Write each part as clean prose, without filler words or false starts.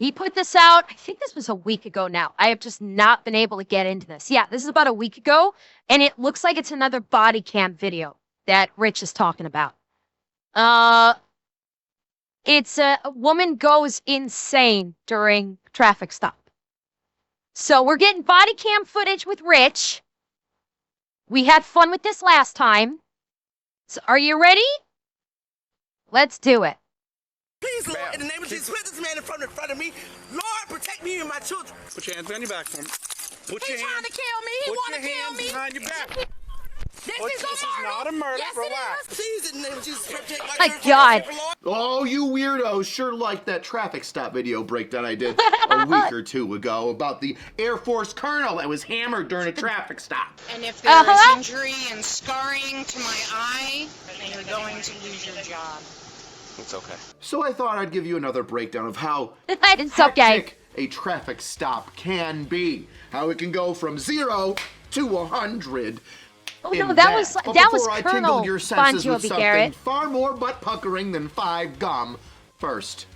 He put this out, I think this was a week ago now. I have just not been able to get into this. Yeah, this is about a week ago, and it looks like it's another body cam video that Rich is talking about. It's a woman goes insane during traffic stop. So we're getting body cam footage with Rich. We had fun with this last time. So are you ready? Let's do it. Please, Lord, in the name of Jesus, put this man in front of me. Lord, protect me and my children. Put your hands behind your back for me. He's trying to kill me. He want to kill me. Behind your back. This is not a murder. Yes, Relax. it is. Please, in the name of Jesus, protect my My children. God. Oh, you weirdos sure like that traffic stop video breakdown I did a week or two ago about the Air Force colonel that was hammered during a traffic stop. And if there is injury and scarring to my eye, then you're going to lose your job. It's okay. So I thought I'd give you another breakdown of how It's okay. hectic a traffic stop can be. How it can go from 0 to 100. Oh no, that was Colonel Your senses with Bon Jovi, something Garrett. far more butt puckering than 5 gum. First,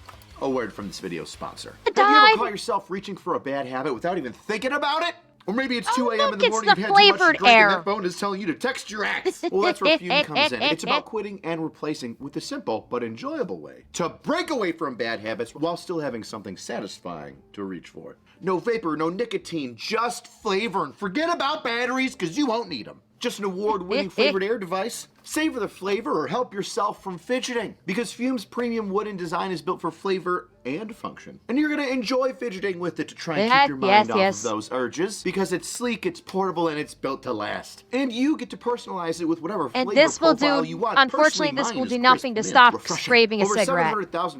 a word from this video sponsor. Have you ever caught yourself reaching for a bad habit without even thinking about it? Or maybe it's 2 a.m. in the morning, you've had too much to drink, and that phone is telling you to text your ex. Well, that's where Fume comes in. It's about quitting and replacing with a simple but enjoyable way to break away from bad habits while still having something satisfying to reach for. No vapor, no nicotine, just flavor. And forget about batteries, because you won't need them. Just an award-winning flavored air device. Savor the flavor or help yourself from fidgeting, because Fume's premium wooden design is built for flavor and function. And you're going to enjoy fidgeting with it to try and keep your mind off of those urges, because it's sleek, it's portable, and it's built to last. And you get to personalize it with whatever flavor profile you want. Unfortunately, this will do nothing to stop craving a cigarette.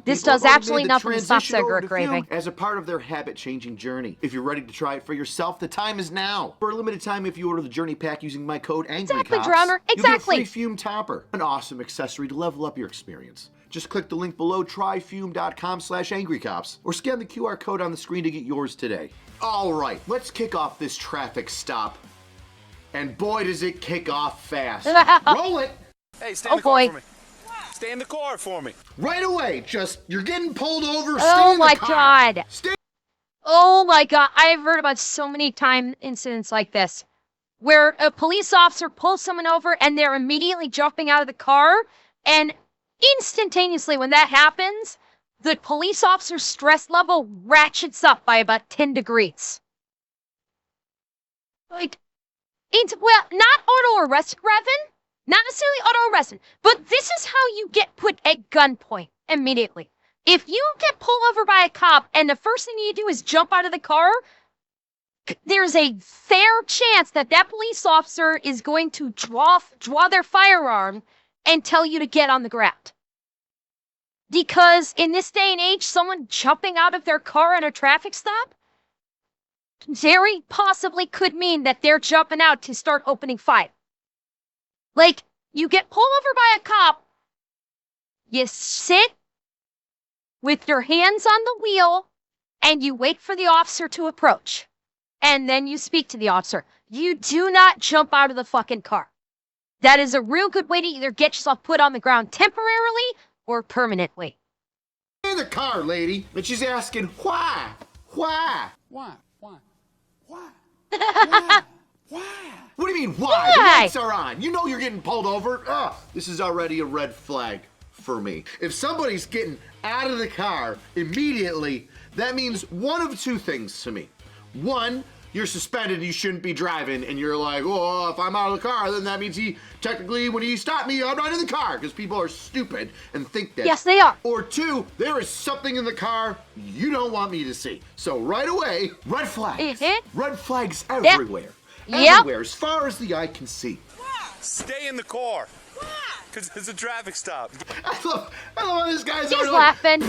This does absolutely nothing to stop cigarette craving. As a part of their habit-changing journey. If you're ready to try it for yourself, the time is now. For a limited time, if you order the Journey Pack using my code ANGRYCOPS, you get a free Fume topper, an awesome accessory to level up your experience. Just click the link below, tryfume.com/angrycops, or scan the QR code on the screen to get yours today. All right, let's kick off this traffic stop. And boy, does it kick off fast. Roll it. Hey, stay in the car for me. Stay in the car for me. Right away. Just, you're getting pulled over. Oh my God. Oh my God. I've heard about so many incidents like this, where a police officer pulls someone over and they're immediately jumping out of the car, and instantaneously when that happens, the police officer's stress level ratchets up by about 10 degrees. Like, well, not auto arrested, Revan. Not necessarily auto arrested, but this is how you get put at gunpoint immediately. If you get pulled over by a cop and the first thing you do is jump out of the car, there's a fair chance that that police officer is going to draw their firearm and tell you to get on the ground. Because in this day and age, someone jumping out of their car at a traffic stop very possibly could mean that they're jumping out to start opening fire. Like, you get pulled over by a cop, you sit with your hands on the wheel, and you wait for the officer to approach. And then you speak to the officer. You do not jump out of the fucking car. That is a real good way to either get yourself put on the ground temporarily or permanently. In the car, lady, and she's asking, why? Why? Why? Why? Why? Why? Why? What do you mean, why? The lights are on. You know you're getting pulled over. This is already a red flag for me. If somebody's getting out of the car immediately, that means one of two things to me. One, you're suspended and you shouldn't be driving, and you're like, oh, if I'm out of the car, then that means when he stopped me, I'm not in the car, because people are stupid and think that. Yes, they are. Or two, there is something in the car you don't want me to see. So right away, red flags. Red flags everywhere. Everywhere, as far as the eye can see. Stay in the car. Because it's a traffic stop. I love how this guy's He's laughing.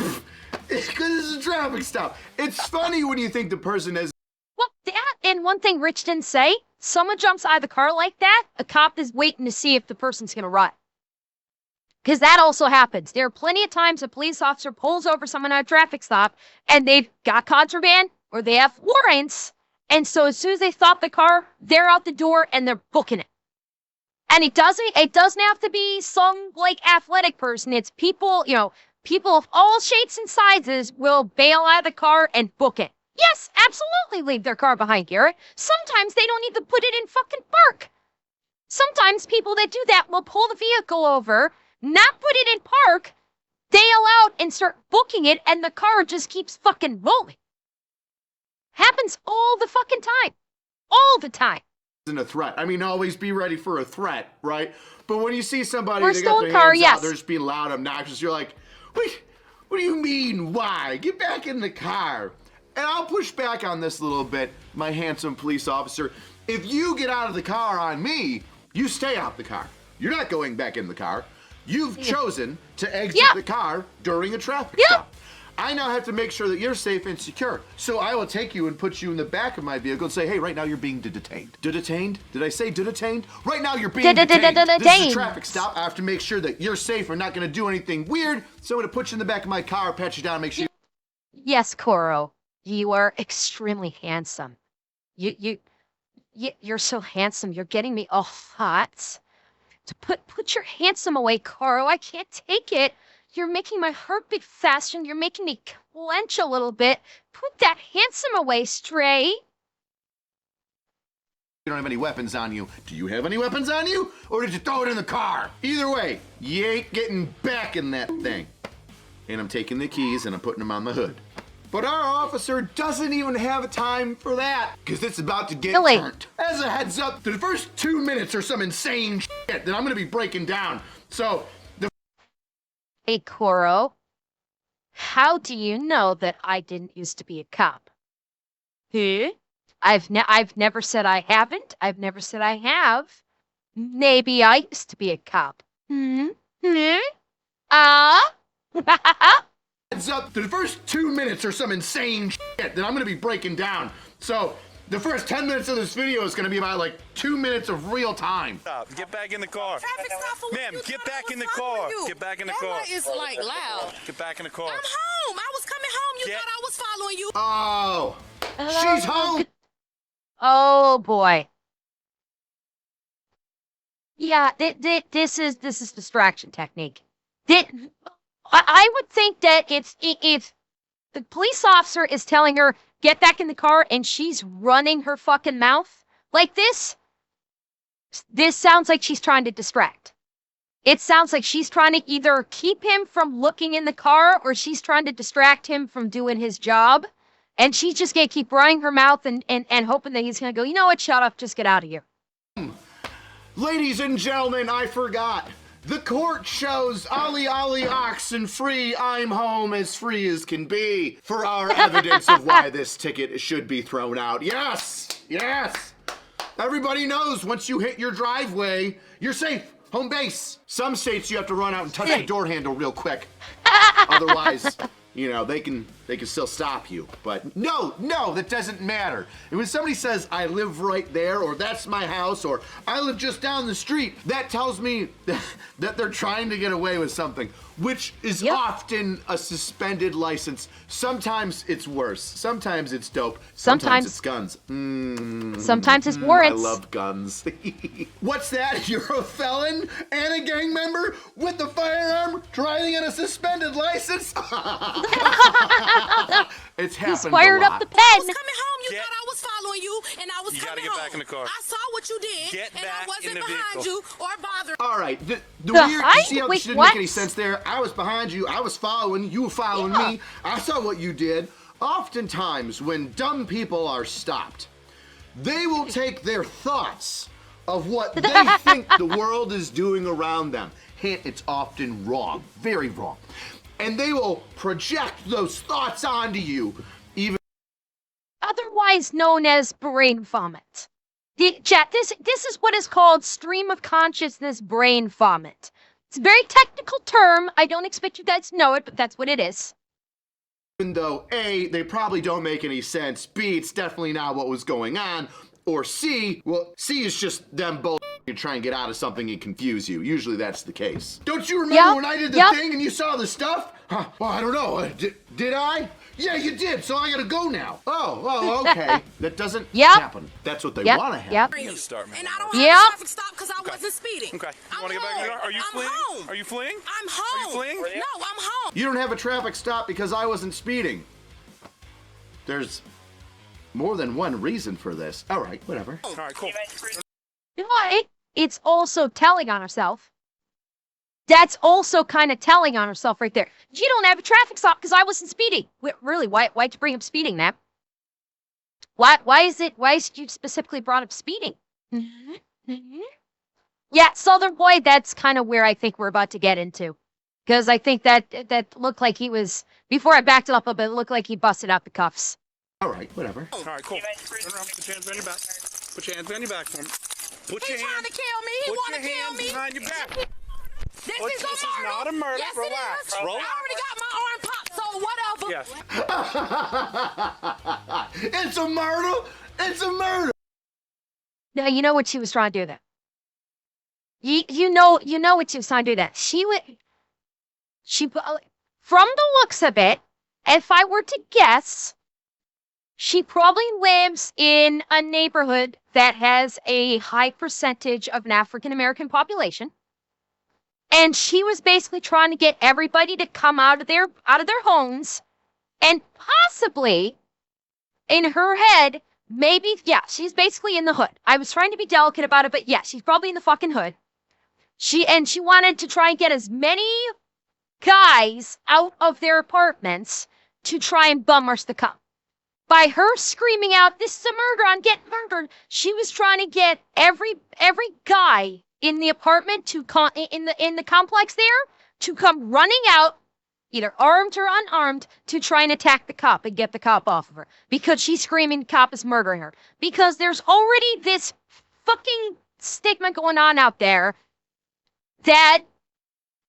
Because it's a traffic stop. It's funny when you think the person has. Well, that, and one thing Rich didn't say, someone jumps out of the car like that, a cop is waiting to see if the person's going to run. Because that also happens. There are plenty of times a police officer pulls over someone at a traffic stop, and they've got contraband, or they have warrants, and so as soon as they stop the car, they're out the door, and they're booking it. And it doesn't have to be some, like, athletic person. It's people, People of all shapes and sizes will bail out of the car and book it. Yes, absolutely leave their car behind, Garrett. Sometimes they don't even put it in fucking park. Sometimes people that do that will pull the vehicle over, not put it in park, bail out and start booking it, and the car just keeps fucking rolling. Happens all the fucking time. All the time. Isn't a threat. I mean, always be ready for a threat, right? But when you see somebody Or that got stolen their car, hands yes. out, they're just being loud, obnoxious, you're like, wait, what do you mean, why? Get back in the car. And I'll push back on this a little bit, my handsome police officer. If you get out of the car on me, you stay out the car. You're not going back in the car. You've chosen to exit the car during a traffic stop. I now have to make sure that you're safe and secure. So I will take you and put you in the back of my vehicle and say, hey, right now you're being detained. Detained? Did I say detained? Right now you're being detained. This is a traffic stop. I have to make sure that you're safe and not going to do anything weird. So I'm going to put you in the back of my car, pat you down, make sure Yes, Koro. You are extremely handsome. You're so handsome. You're getting me all hot. To put your handsome away, Koro. I can't take it. You're making my heart beat faster, and you're making me clench a little bit. Put that handsome away, Stray. you don't have any weapons on you. Do you have any weapons on you? Or did you throw it in the car? Either way, you ain't getting back in that thing. And I'm taking the keys and I'm putting them on the hood. But our officer doesn't even have time for that, because it's about to get turned. As a heads up, the first 2 minutes are some insane shit that I'm gonna be breaking down. So, Hey, Koro. How do you know that I didn't used to be a cop? Huh? I've never said I haven't. I've never said I have. Maybe I used to be a cop. heads up, the first 2 minutes are some insane shit that I'm gonna be breaking down. So, the first 10 minutes of this video is gonna be about like 2 minutes of real time. Stop. Get back in the car. Traffic stop for Ma'am, you. get Thought I back in was the car. following you. Get back in the That car. light is like loud. Get back in the car. I'm home. I was coming home. You Get- thought I was following you. Oh, she's home. Oh boy. Yeah, this is distraction technique. I would think that if the police officer is telling her get back in the car and she's running her fucking mouth like this sounds like she's trying to distract. It sounds like she's trying to either keep him from looking in the car or she's trying to distract him from doing his job. And she's just gonna keep running her mouth and hoping that he's gonna go, you know what, shut up, just get out of here. Ladies and gentlemen, I forgot. The court shows Ollie Ollie oxen free. I'm home as free as can be for our evidence of why this ticket should be thrown out. Yes, yes. Everybody knows once you hit your driveway, you're safe. Home base. Some states you have to run out and touch the door handle real quick. Otherwise, you know, they can still stop you. But no, that doesn't matter. And when somebody says, I live right there, or that's my house, or I live just down the street, that tells me that they're trying to get away with something, which is often a suspended license. Sometimes it's worse. Sometimes it's dope. Sometimes it's guns. Sometimes it's warrants. I love guns. What's that? You're a felon and a gang member with a firearm driving on a suspended license? It's happened He's fired a lot. up the I was pen. coming home. You thought I was following you, and I was You coming gotta get home. back in the car. I saw what you did, Get and back I wasn't in the behind vehicle. you or bothering. All right, the The weird, you height? see how Wait, this didn't what? make any sense there? I was behind you, I was following, you were following me. I saw what you did. Oftentimes, when dumb people are stopped, they will take their thoughts of what they think the world is doing around them. Hint, it's often wrong, very wrong. And they will project those thoughts onto you, even Otherwise known as brain vomit. Chat, this is what is called stream of consciousness brain vomit. It's a very technical term. I don't expect you guys to know it, but that's what it is. though A, they probably don't make any sense, B, it's definitely not what was going on, or C, well, C is just them both You try and get out of something and confuse you. Usually that's the case. Don't you remember when I did the thing and you saw the stuff? Huh? Well, I don't know. Did I? Yeah, you did, so I gotta go now. Oh, okay. That doesn't happen. That's what they want to have. And I don't have a traffic stop because I wasn't speeding. Okay. I'm Want to get back in the car? Are you I'm fleeing? home. Are you fleeing? I'm home. Are you fleeing? No, I'm home. You don't have a traffic stop because I wasn't speeding. There's more than one reason for this. All right, whatever. All right, cool. You know what? It's also telling on herself. That's also kind of telling on herself right there. You don't have a traffic stop because I wasn't speeding. Really? Why'd you bring up speeding, Nap? Why is you specifically brought up speeding? Yeah, Southern Boy, that's kind of where I think we're about to get into. Because I think that looked like he was, before I backed it up a bit, it looked like he busted out the cuffs. All right, whatever. All right, cool. Turn around, put your hands behind your back. Put your hands behind your back for me. Put your He's trying hands, to kill me. He want to kill me. behind your back. This This is a is murder. not a murder. Yes, Relax. it is. Relax. I already got my arm popped, so whatever. Yes. It's a murder. It's a murder. Now, you know what she was trying to do there. You know what she was trying to do that. From the looks of it, if I were to guess, she probably lives in a neighborhood that has a high percentage of an African American population. And she was basically trying to get everybody to come out of their homes, and possibly in her head, maybe, yeah, she's basically in the hood. I was trying to be delicate about it, but yeah, she's probably in the fucking hood. She wanted to try and get as many guys out of their apartments to try and bum rush the cop. By her screaming out, "This is a murder, I'm getting murdered," she was trying to get every guy in the apartment in the complex there to come running out, either armed or unarmed, to try and attack the cop and get the cop off of her. Because she's screaming the cop is murdering her. Because there's already this fucking stigma going on out there that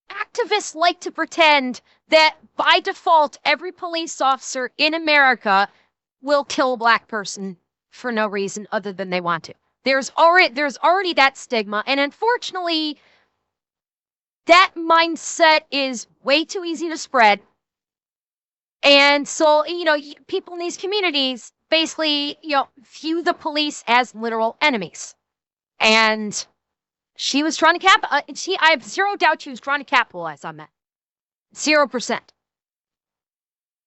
activists like to pretend that by default every police officer in America will kill a black person for no reason other than they want to. There's already that stigma, and unfortunately, that mindset is way too easy to spread. And so, people in these communities basically, view the police as literal enemies. And she was trying to I have zero doubt she was trying to capitalize on that. 0%.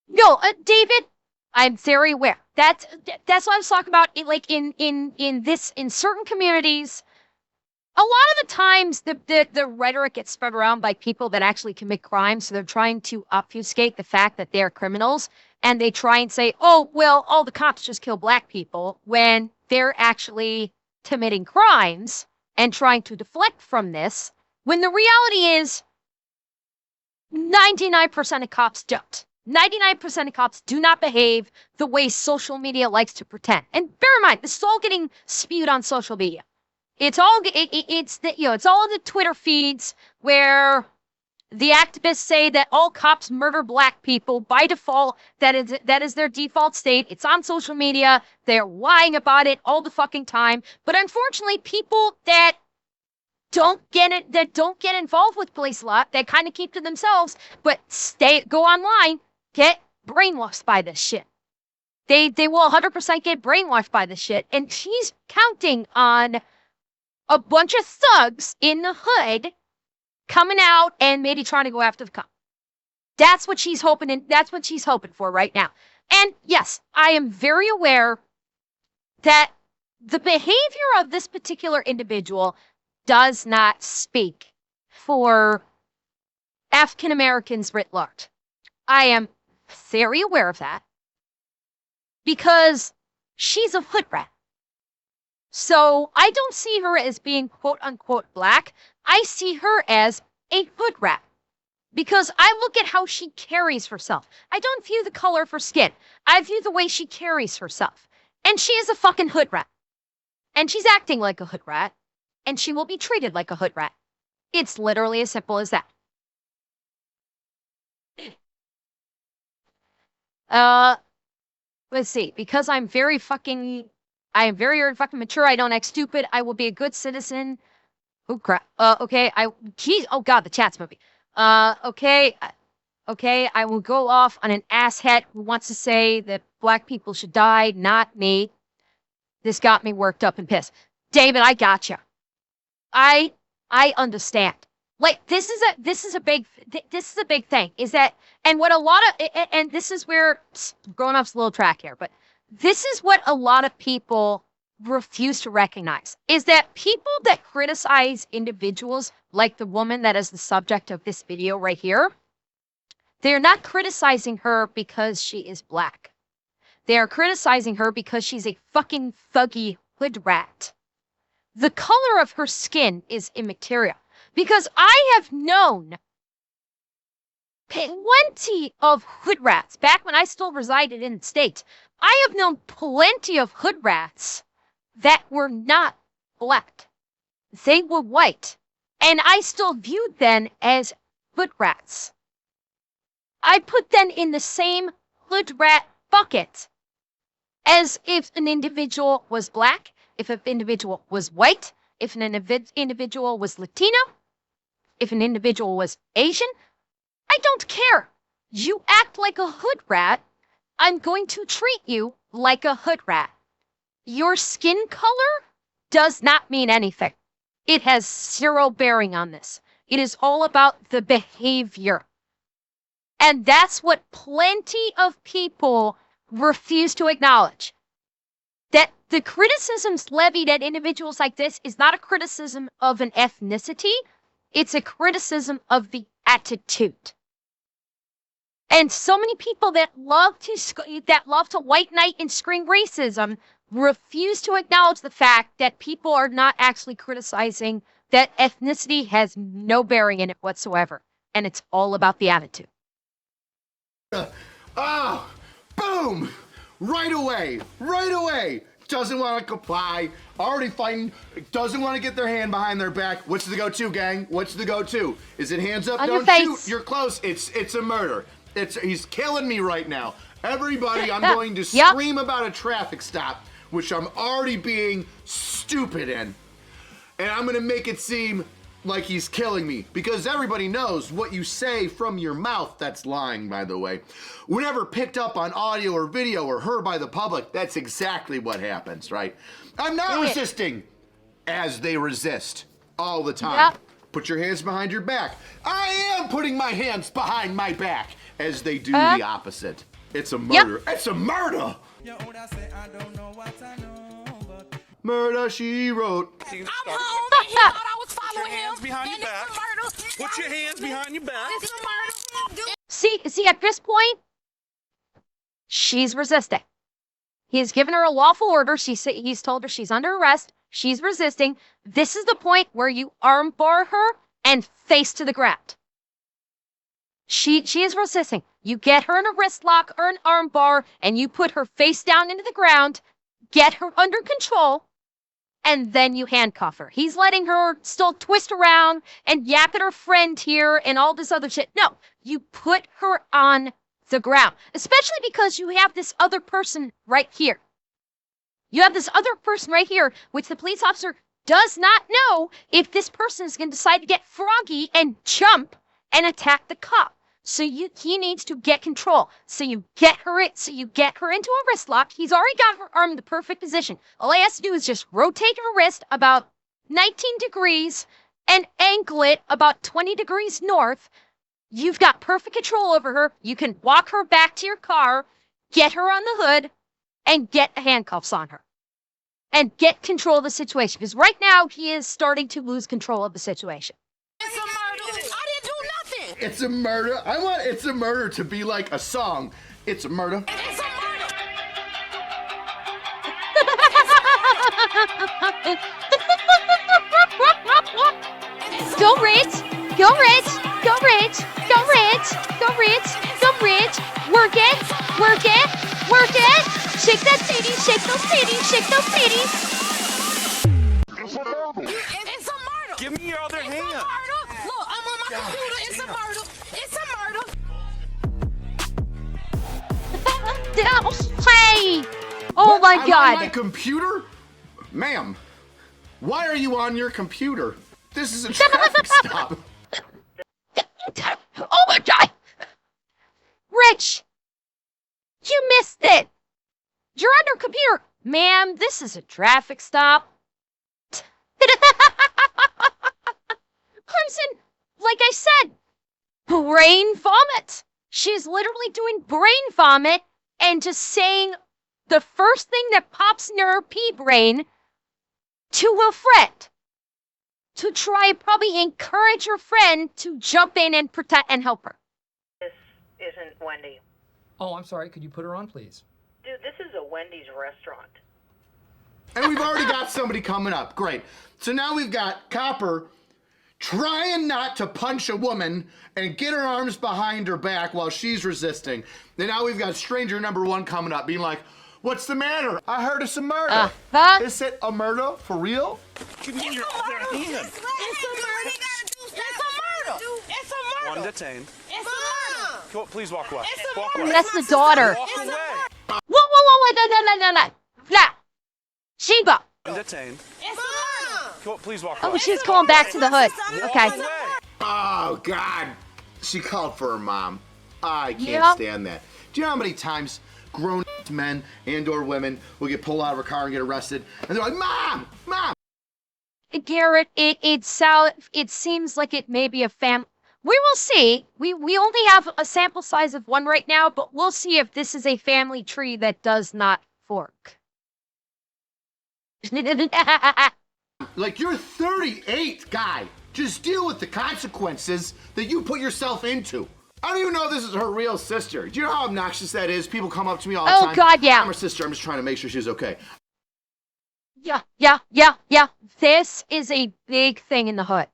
No, David, I'm very aware. That's what I was talking about. In certain communities, a lot of the times the rhetoric gets spread around by people that actually commit crimes. So they're trying to obfuscate the fact that they're criminals, and they try and say, "Oh, well, all the cops just kill black people," when they're actually committing crimes and trying to deflect from this. When the reality is, 99% of cops don't. 99% of cops do not behave the way social media likes to pretend. And bear in mind, this is all getting spewed on social media. It's all it's all in the Twitter feeds where the activists say that all cops murder black people by default. That is their default state. It's on social media. They're lying about it all the fucking time. But unfortunately, people that don't get involved with police a lot, that kind of keep to themselves, but go online, get brainwashed by this shit. They will 100% get brainwashed by this shit. And she's counting on a bunch of thugs in the hood coming out and maybe trying to go after the cop. That's what she's hoping, and that's what she's hoping for right now. And yes, I am very aware that the behavior of this particular individual does not speak for African Americans writ large. I am very aware of that because she's a hood rat. So I don't see her as being quote unquote black. I see her as a hood rat because I look at how she carries herself. I don't view the color of her skin. I view the way she carries herself. And she is a fucking hood rat. And she's acting like a hood rat. And she will be treated like a hood rat. It's literally as simple as that. Let's see. Because I am very fucking mature. I don't act stupid. I will be a good citizen. Oh crap. Okay. Geez. Oh god, the chat's moving. Okay. Okay. I will go off on an asshat who wants to say that black people should die, not me. This got me worked up and pissed. David, I gotcha. I understand. Like this is a big thing. Is that and what a lot of and this is where going off a little track here, but this is what a lot of people refuse to recognize is that people that criticize individuals like the woman that is the subject of this video right here, they're not criticizing her because she is black. They are criticizing her because she's a fucking thuggy hood rat. The color of her skin is immaterial because I have known plenty of hood rats back when I still resided in the States. I have known plenty of hood rats that were not black. They were white. And I still viewed them as hood rats. I put them in the same hood rat bucket as if an individual was black, if an individual was white, if an individual was Latino, if an individual was Asian. I don't care. You act like a hood rat, I'm going to treat you like a hood rat. Your skin color does not mean anything. It has zero bearing on this. It is all about the behavior. And that's what plenty of people refuse to acknowledge. That the criticisms levied at individuals like this is not a criticism of an ethnicity. It's a criticism of the attitude. And so many people that love to white knight and scream racism refuse to acknowledge the fact that people are not actually criticizing that ethnicity has no bearing in it whatsoever. And it's all about the attitude. Boom! Right away! Doesn't want to comply, already fighting, doesn't want to get their hand behind their back. What's the go-to, gang? What's the go-to? Is it hands up, on don't your shoot? face. You're close, it's a murder. He's killing me right now. Everybody, I'm going to scream about a traffic stop, which I'm already being stupid in. And I'm gonna make it seem like he's killing me, because everybody knows what you say from your mouth, that's lying, by the way. Whenever picked up on audio or video or heard by the public, that's exactly what happens, right? I'm not resisting as they resist all the time. Yep. Put your hands behind your back. I am putting my hands behind my back as they do the opposite. It's a murder. Yep. It's a murder! Murder, she wrote. I'm home and he thought I was following him. Hands behind your back. Put your hands behind your back. It's a murder. See, at this point, she's resisting. He's given her a lawful order. He's told her she's under arrest. She's resisting. This is the point where you armbar her and face to the ground. She is resisting. You get her in a wrist lock or an armbar, and you put her face down into the ground, get her under control, and then you handcuff her. He's letting her still twist around and yap at her friend here and all this other shit. No, you put her on the ground, especially because you have this other person right here. You have this other person right here, which the police officer does not know if this person is going to decide to get froggy and jump and attack the cop. So he needs to get control. So you get her into a wrist lock. He's already got her arm in the perfect position. All he has to do is just rotate her wrist about 19 degrees and angle it about 20 degrees north. You've got perfect control over her. You can walk her back to your car, get her on the hood, and get handcuffs on her. And get control of the situation. Because right now, he is starting to lose control of the situation. It's a murder. I didn't do nothing. It's a murder. I want It's a Murder to be like a song. It's a murder. It's a murder. Go Rich! Go Rich! Go Rich! Go Rich! Go Rich! Go Rich! Work it! Work it! Work it! Shake that titty! Shake those titties! Shake those titties! It's a murder. Give me your other It's a hand. murder. Look, I'm on my computer. It's a murder. It's a murder. Hey! Oh my I'm god! on my computer? Ma'am, why are you on your computer? This is a traffic stop. Oh my God! Rich! You missed it! You're on your computer! Ma'am, this is a traffic stop. Crimson, like I said, brain vomit. She's literally doing brain vomit and just saying the first thing that pops into her pea brain to a friend. To try probably encourage her friend to jump in and protect and help her. This isn't Wendy. Oh, I'm sorry. Could you put her on, please? Dude, this is a Wendy's restaurant. And we've already got somebody coming up. Great. So now we've got Copper trying not to punch a woman and get her arms behind her back while she's resisting. Then now we've got stranger number 1 coming up being like, what's the matter? I heard it's a murder. Is it a murder for real? Give me your other hand. It's a murder. It's a murder. One detained. It's a murder. Go, please walk away. It's a Walk murder. away. That's the daughter. Walk away. Whoa, no. Sheba. One detained. It's a murder. Go, please walk away. Oh, she's calling back to the hood. Okay. Walk away. Oh, God. She called for her mom. I can't Yep. stand that. Do you know how many times grown men and or women will get pulled out of a car and get arrested? And they're like, Mom! Mom! Garrett, it seems like it may be a fam. We will see. We only have a sample size of 1 right now, but we'll see if this is a family tree that does not fork. Like, you're 38, guy. Just deal with the consequences that you put yourself into. I don't even know if this is her real sister. Do you know how obnoxious that is? People come up to me all the time. Oh, God, yeah. I'm her sister. I'm just trying to make sure she's okay. Yeah. This is a big thing in the hood.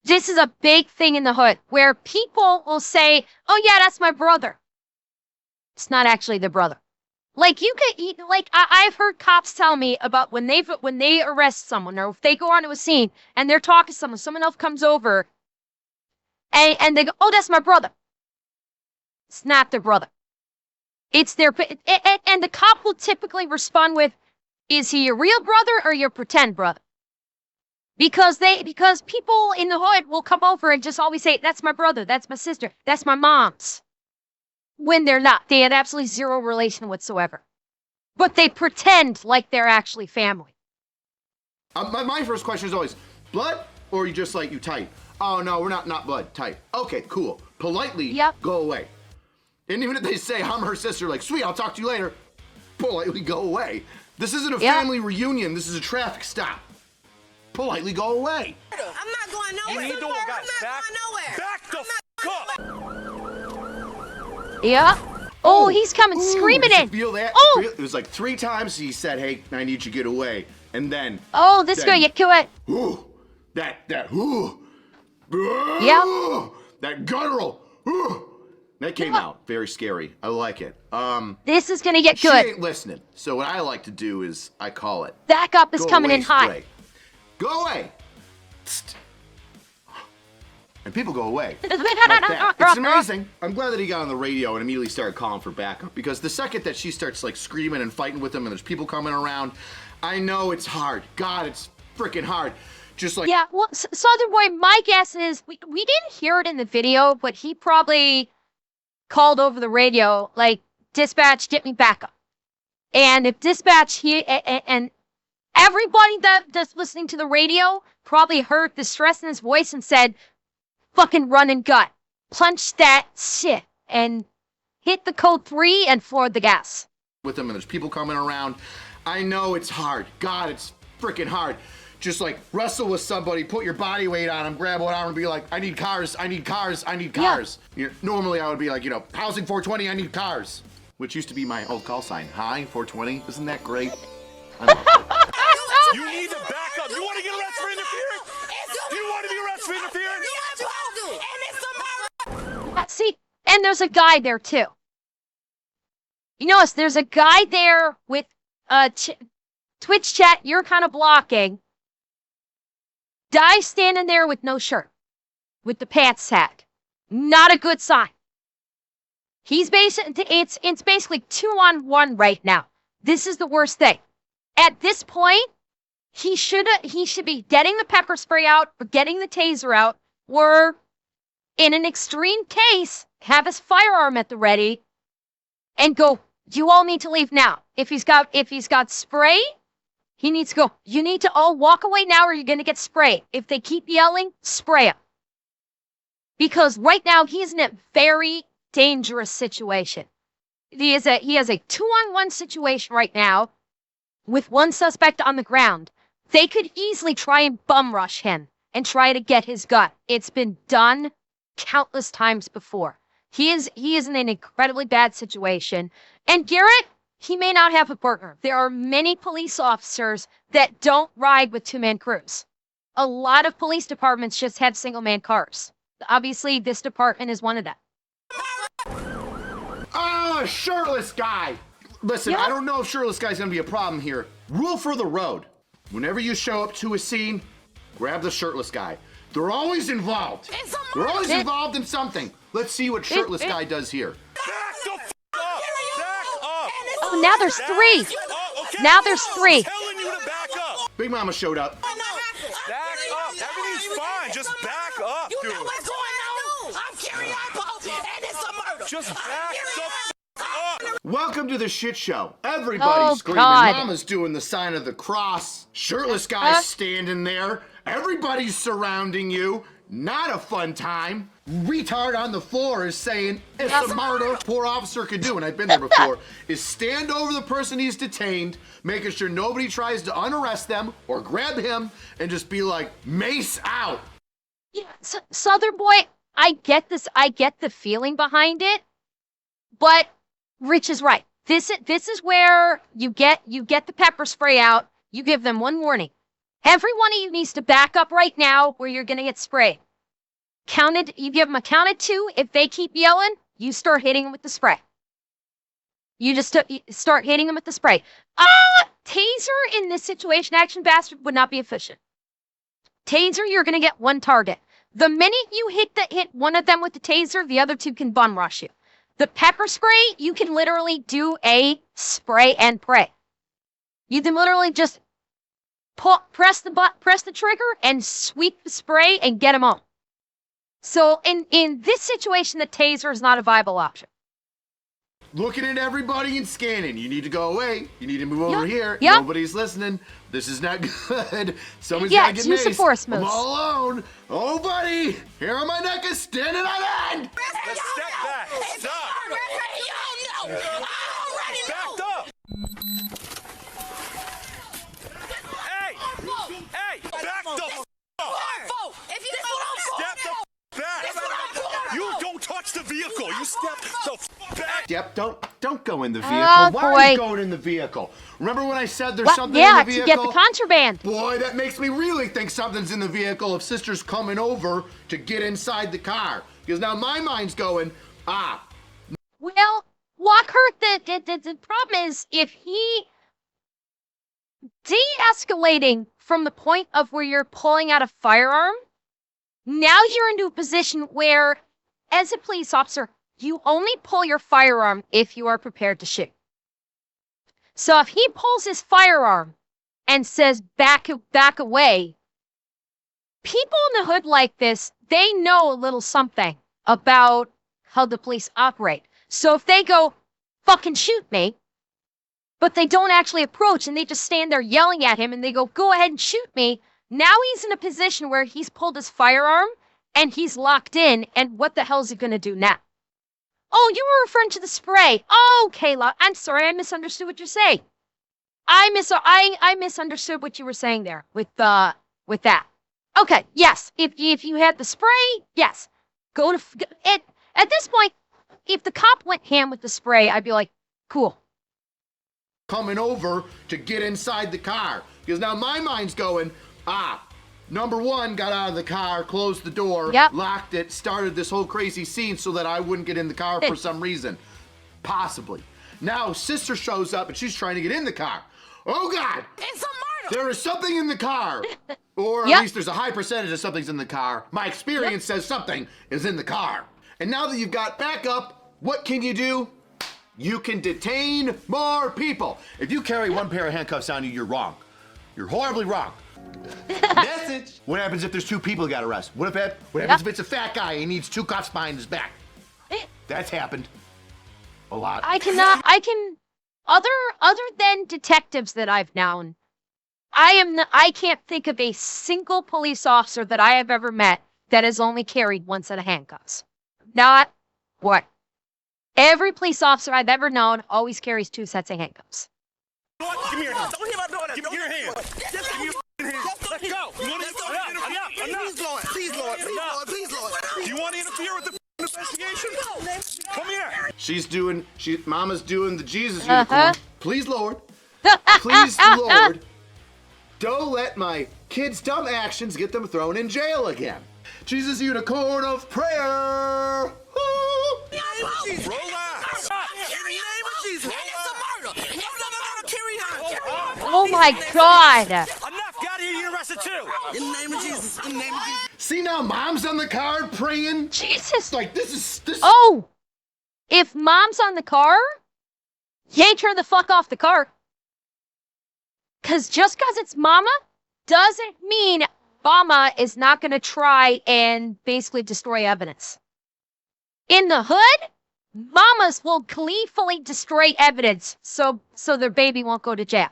This is a big thing in the hood where people will say, oh, yeah, that's my brother. It's not actually the brother. Like, you could eat, like, I've heard cops tell me about when they arrest someone or if they go onto a scene and they're talking to someone else comes over and they go, oh, that's my brother. It's not their brother. It's their, and the cop will typically respond with, is he your real brother or your pretend brother? Because people in the hood will come over and just always say, that's my brother, that's my sister, that's my mom's. When they're not. They had absolutely zero relation whatsoever. But they pretend like they're actually family. My first question is always, blood or you just like, you tight? Oh, no, we're not blood, tight. Okay, cool. Politely go away. And even if they say, I'm her sister, like, sweet, I'll talk to you later, politely go away. This isn't a family reunion. This is a traffic stop. Politely go away. I'm not going nowhere. You need to I'm guys, not going nowhere. back the f*** up. Yeah. Oh, he's coming screaming did in. You feel that? Oh. It was like 3 times he said, hey, I need you to get away. And then. Oh, this guy, you kill it. Ooh, that, that guttural. Ooh, that came out very scary. I like it. This is gonna get She good. ain't listening. So what I like to do is I call it. Backup is Go coming away in hot. spray. Go away. Psst. And people go away. Like that. It's amazing. I'm glad that he got on the radio and immediately started calling for backup, because the second that she starts like screaming and fighting with him and there's people coming around, I know it's hard. God, it's freaking hard. Just like Yeah, well, Southern Boy, my guess is we didn't hear it in the video, but he probably called over the radio like, dispatch, get me backup. And if dispatch and everybody that's listening to the radio probably heard the stress in his voice and said, fucking run and gut, punch that shit, and hit the code 3 and floored the gas. with him and there's people coming around. I know it's hard. God, it's freaking hard. Just like wrestle with somebody, put your body weight on them, grab one arm and be like, I need cars, I need cars, I need cars. You know, normally I would be like, housing 420, I need cars. Which used to be my old call sign. Hi, 420, isn't that great? You need to back up. You want to get arrested for interference? You want to be arrested for interference? See, and there's a guy there too. You notice there's a guy there with Twitch chat you're kind of blocking. Guy standing there with no shirt, with the pants sag. Not a good sign. He's it's basically 2-on-1 right now. This is the worst thing. At this point, he should be getting the pepper spray out or getting the taser out, or in an extreme case, have his firearm at the ready and go, you all need to leave now. If he's got spray, he needs to go, you need to all walk away now or you're going to get sprayed. If they keep yelling, spray him. Because right now he's in a very dangerous situation. He has a 2-on-1 situation right now with one suspect on the ground. They could easily try and bum rush him and try to get his gun. It's been done countless times before. He is in an incredibly bad situation. And Garrett, he may not have a partner. There are many police officers that don't ride with two-man crews. A lot of police departments just have single-man cars. Obviously, this department is one of them. Ah, shirtless guy. Listen, Yeah. I don't know if shirtless guy's gonna be a problem here. Rule for the road. Whenever you show up to a scene, grab the shirtless guy. They're always involved. They're always involved in something. Let's see what shirtless guy does here. Back the f up! Back up! Oh, now there's three. Okay. Now there's three. I'm telling you to back up! Big Mama showed up. Back up! Everything's fine. Just back up, dude. You know what's going on? I'm carrying on, and it's a murder. Just back the f up! Welcome to the shit show. Everybody's Oh, screaming. God. Mama's doing the sign of the cross. Shirtless guy's standing there. Everybody's surrounding you. Not a fun time. Retard on the floor is saying it's a murder. Poor officer could do, and I've been there before, is stand over the person he's detained, making sure nobody tries to unarrest them or grab him, and just be like, mace out. Yeah, Southern boy, I get this. I get the feeling behind it, but Rich is right. This is where you get the pepper spray out. You give them one warning. Every one of you needs to back up right now, where you're gonna get sprayed. You give them a count of 2. If they keep yelling, you start hitting them with the spray. You just start hitting them with the spray. Taser in this situation, action bastard, would not be efficient. Taser, you're gonna get one target. The minute you hit one of them with the taser, the other 2 can bum rush you. The pepper spray, you can literally do a spray and pray. You can literally just press the trigger and sweep the spray and get them all. So in this situation, the taser is not a viable option. Looking at everybody and scanning. You need to go away. You need to move over here. Yep. Nobody's listening. This is not good. Someone's Yeah, gotta get use the maced. force I'm moves. all alone. Oh, buddy. Here on my neck is standing on end. Let's step back. Stop. Backed up. Hey! Hey! Back the f up! Step the f back! You don't touch the vehicle! You step the f back! Yep, don't go in the vehicle. Oh, Why are you boy. going in the vehicle? Remember when I said there's Well, something yeah, in the to vehicle? get the contraband. Boy, that makes me really think something's in the vehicle if sister's coming over to get inside the car. Because now my mind's going, Well, Lockhart, the problem is if he de-escalating from the point of where you're pulling out a firearm, now you're into a position where, as a police officer, you only pull your firearm if you are prepared to shoot. So if he pulls his firearm and says, back away, people in the hood like this, they know a little something about how the police operate. So if they go, fucking shoot me, but they don't actually approach and they just stand there yelling at him and they go ahead and shoot me, now he's in a position where he's pulled his firearm and he's locked in, and what the hell is he going to do now? Oh, you were referring to the spray. Oh, Kayla, I'm sorry, I misunderstood what you're saying. I misunderstood what you were saying there with that. Okay, yes, if you had the spray, yes. At this point, if the cop went ham with the spray, I'd be like, cool. coming over to get inside the car. Because now my mind's going, number one, got out of the car, closed the door, Yep. locked it, started this whole crazy scene so that I wouldn't get in the car for some reason. Possibly. Now, sister shows up and she's trying to get in the car. Oh, God! It's a murder! There is something in the car. Or Yep. at least there's a high percentage of something's in the car. My experience says something is in the car. And now that you've got backup, what can you do? You can detain more people. If you carry one pair of handcuffs on you, you're wrong. You're horribly wrong. Message. What happens if there's two people who got arrested? What happens if it's a fat guy and he needs two cops behind his back? That's happened a lot. Other than detectives that I've known, I can't think of a single police officer that I have ever met that has only carried one set of handcuffs. Not what. Every police officer I've ever known always carries two sets of handcuffs. Give me your hand. Don't hear about doing that. Give me your hand. Give me your hand. Let's go. You want to interfere? Please, Lord. Please, Lord. Do you want to interfere with the investigation? Come here. Mama's doing the Jesus unicorn. Please, Lord. Please, Lord. Don't let my kids' dumb actions get them thrown in jail again. Jesus unicorn of prayer. Relax. In the name of Jesus. Oh my God. Enough. Got here. You're arrested too. In the name of Jesus. In the name of Jesus. See now, Mom's on the card praying. Jesus. Like this. Oh, if Mom's on the car, you ain't turn the fuck off the car. Cause just cause it's Mama doesn't mean Mama is not gonna try and basically destroy evidence. In the hood, Mamas will gleefully destroy evidence so their baby won't go to jail.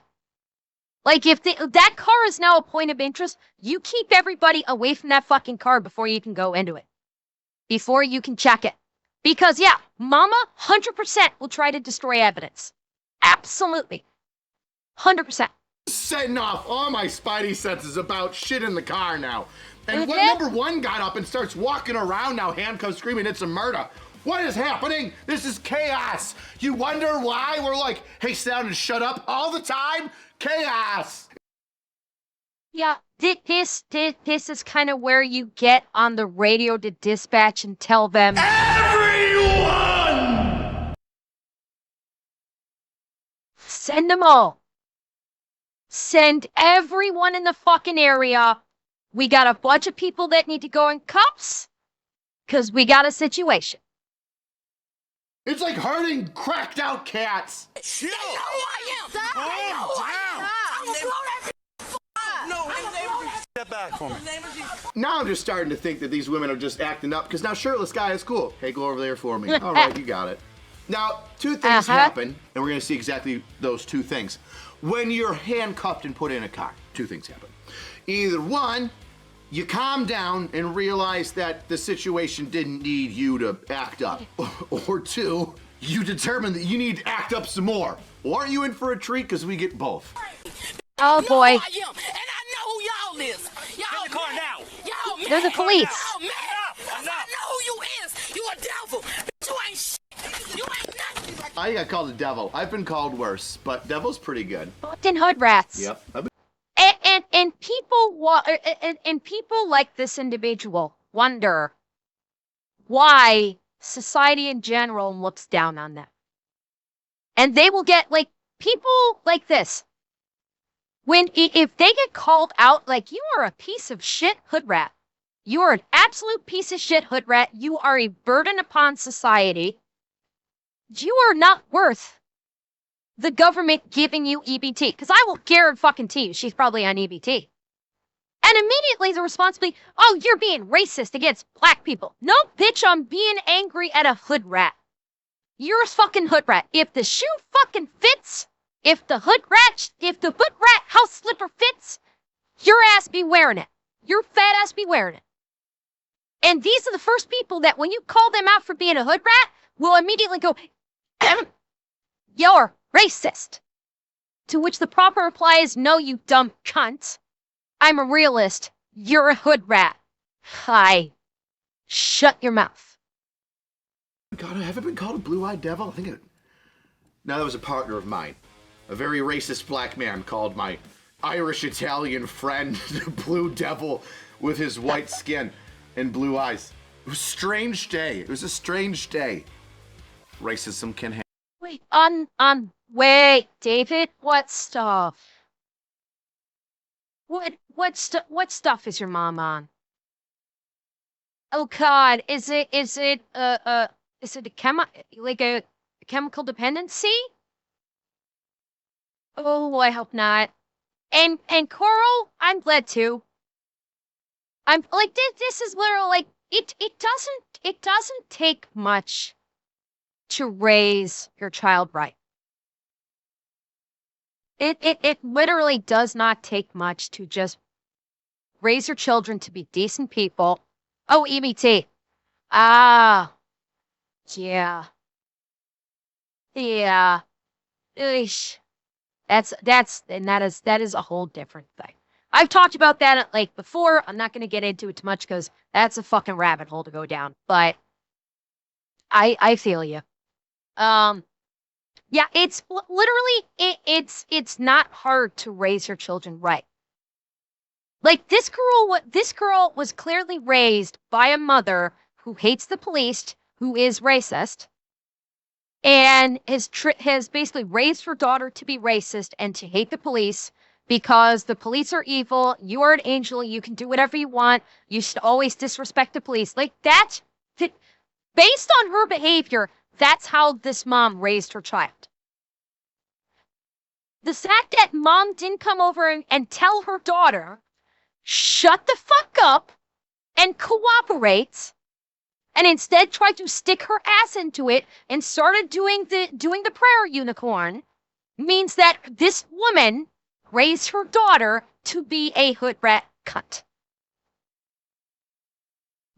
Like, if that car is now a point of interest, you keep everybody away from that fucking car before you can go into it. Before you can check it. Because, yeah, Mama 100% will try to destroy evidence. Absolutely. 100%. Setting off all my spidey senses about shit in the car now. And when number one got up and starts walking around now, handcuffed, screaming, it's a murder. What is happening? This is chaos. You wonder why we're like, hey, sit down and shut up all the time? Chaos. Yeah, this is kind of where you get on the radio to dispatch and tell them, everyone! Send them all. Send everyone in the fucking area. We got a bunch of people that need to go in cuffs because we got a situation. It's like herding cracked out cats. Chill. They know who I am. Step back for me. Now I'm just starting to think that these women are just acting up because now shirtless guy is cool. Hey, go over there for me. All right, you got it. Now, two things happen, and we're going to see exactly those two things. When you're handcuffed and put in a car, two things happen. Either one, you calm down and realize that the situation didn't need you to act up. Or two, you determine that you need to act up some more. Or are you in for a treat because we get both? Oh boy. And I know who y'all is. Y'all Get in the car now. Y'all They're the police. Y'all mad. I know who you is. You a devil. You ain't shit. You ain't nothing. I got called a devil. I've been called worse, but devil's pretty good. Fucking hood rats. Yep. And people like this individual wonder why society in general looks down on them. And they will get, like, people like this. If they get called out, like, you are a piece of shit hood rat. You are an absolute piece of shit hood rat. You are a burden upon society. You are not worth the government giving you EBT. Because I will guarantee you she's probably on EBT. And immediately the response will be, oh, you're being racist against black people. No, bitch, I'm being angry at a hood rat. You're a fucking hood rat. If the shoe fucking fits, if the hood rat house slipper fits, your ass be wearing it. Your fat ass be wearing it. And these are the first people that when you call them out for being a hood rat, will immediately go, you're racist. To which the proper reply is, no, you dumb cunt. I'm a realist. You're a hood rat. Hi. Shut your mouth. God, I haven't been called a blue-eyed devil? I think it... Now, that was a partner of mine. A very racist black man called my Irish-Italian friend the Blue Devil with his white skin and blue eyes. It was a strange day. It was a strange day. Racism can happen. Wait, David, what stuff? What stuff is your mom on? Oh God, is it a chemical dependency? Oh, I hope not. And Coral, I'm glad too. I'm like this is literally like it doesn't take much to raise your child right. It literally does not take much to just raise your children to be decent people. Oh, EBT. Ah, yeah. Yeah. Eesh. That is a whole different thing. I've talked about that like before. I'm not going to get into it too much because that's a fucking rabbit hole to go down. But I feel you. Yeah, it's literally it's not hard to raise your children right. Like this girl was clearly raised by a mother who hates the police, who is racist, and has basically raised her daughter to be racist and to hate the police because the police are evil. You are an angel. You can do whatever you want. You should always disrespect the police. Like that, based on her behavior, that's how this mom raised her child. The fact that mom didn't come over and tell her daughter, shut the fuck up and cooperate, and instead tried to stick her ass into it and started doing the prayer unicorn, means that this woman raised her daughter to be a hood rat cunt.